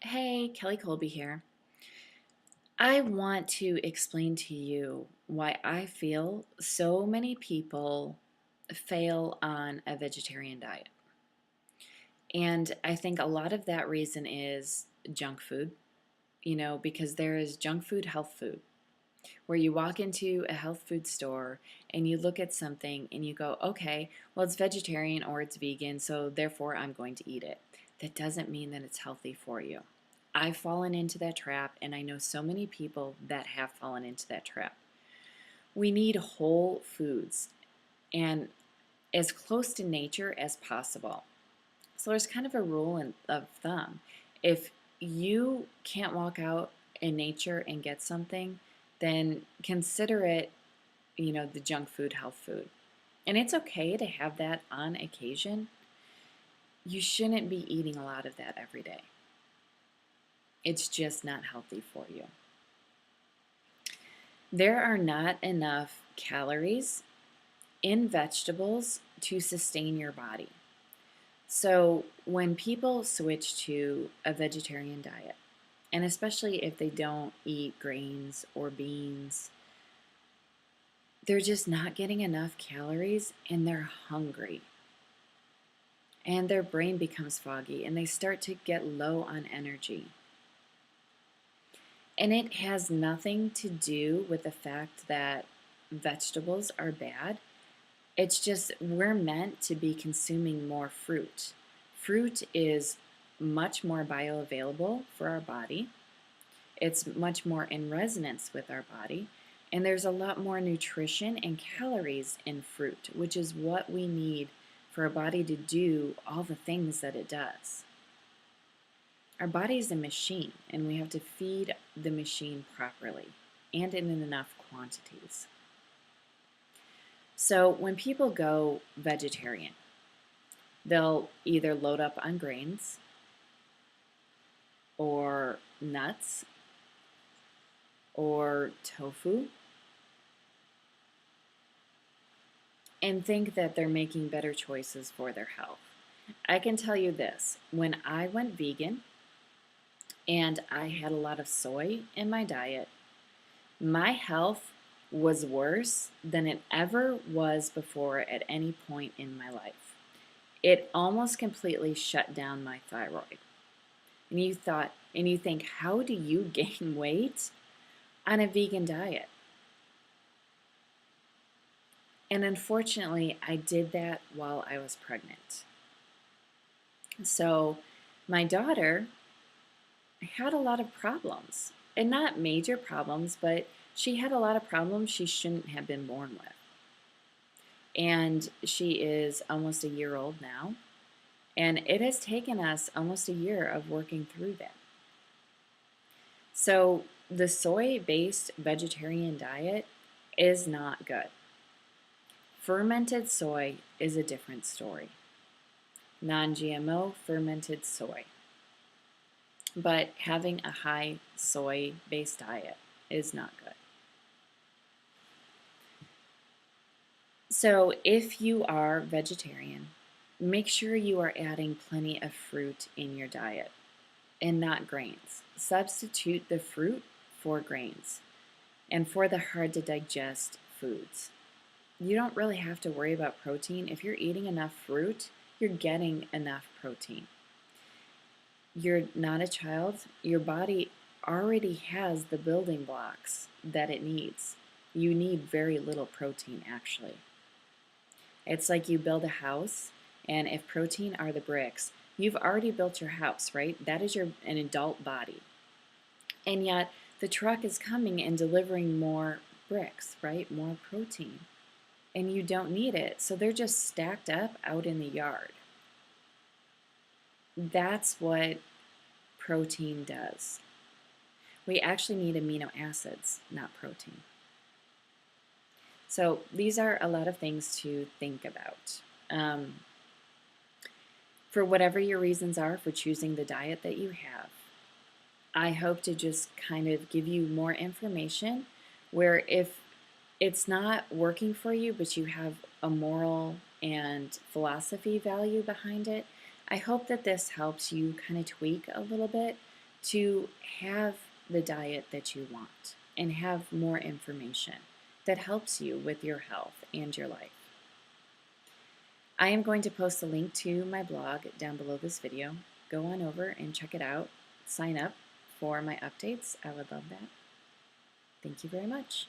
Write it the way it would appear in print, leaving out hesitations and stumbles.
Hey, Kelly Colby here. I want to explain to you why I feel so many people fail on a vegetarian diet. And I think a lot of that reason is junk food, because there is junk food, health food, where you walk into a health food store and you look at something and you go, okay, well, it's vegetarian or it's vegan, so therefore I'm going to eat it. That doesn't mean that it's healthy for you. I've fallen into that trap, and I know so many people that have fallen into that trap. We need whole foods and as close to nature as possible. So there's kind of a of thumb. If you can't walk out in nature and get something, then consider it, the junk food, health food. And it's okay to have that on occasion. You shouldn't be eating a lot of that every day. It's just not healthy for you. There are not enough calories in vegetables to sustain your body. So when people switch to a vegetarian diet, and especially if they don't eat grains or beans, they're just not getting enough calories and they're hungry. And their brain becomes foggy and they start to get low on energy. And it has nothing to do with the fact that vegetables are bad. It's just we're meant to be consuming more fruit. Fruit is much more bioavailable for our body. It's much more in resonance with our body. And there's a lot more nutrition and calories in fruit, which is what we need for our body to do all the things that it does. Our body is a machine, and we have to feed the machine properly and in enough quantities. So when people go vegetarian, they'll either load up on grains or nuts or tofu and think that they're making better choices for their health. I can tell you this, when I went vegan and I had a lot of soy in my diet, my health was worse than it ever was before at any point in my life. It almost completely shut down my thyroid. And you think, how do you gain weight on a vegan diet? And unfortunately, I did that while I was pregnant. So my daughter had a lot of problems, and not major problems, but she had a lot of problems she shouldn't have been born with. And she is almost a year old now, and it has taken us almost a year of working through that. So the soy-based vegetarian diet is not good. Fermented soy is a different story. Non-GMO fermented soy. But having a high soy-based diet is not good. So if you are vegetarian, make sure you are adding plenty of fruit in your diet and not grains. Substitute the fruit for grains and for the hard to digest foods. You don't really have to worry about protein. If you're eating enough fruit, you're getting enough protein. You're not a child. Your body already has the building blocks that it needs. You need very little protein, actually. It's like you build a house, and if protein are the bricks, you've already built your house, right? That is an adult body. And yet, the truck is coming and delivering more bricks, right? More protein. And you don't need it, so they're just stacked up out in the yard. That's what protein does. We actually need amino acids, not protein. So these are a lot of things to think about. For whatever your reasons are for choosing the diet that you have, I hope to just kind of give you more information where if it's not working for you, but you have a moral and philosophy value behind it, I hope that this helps you kind of tweak a little bit to have the diet that you want and have more information that helps you with your health and your life. I am going to post a link to my blog down below this video. Go on over and check it out. Sign up for my updates. I would love that. Thank you very much.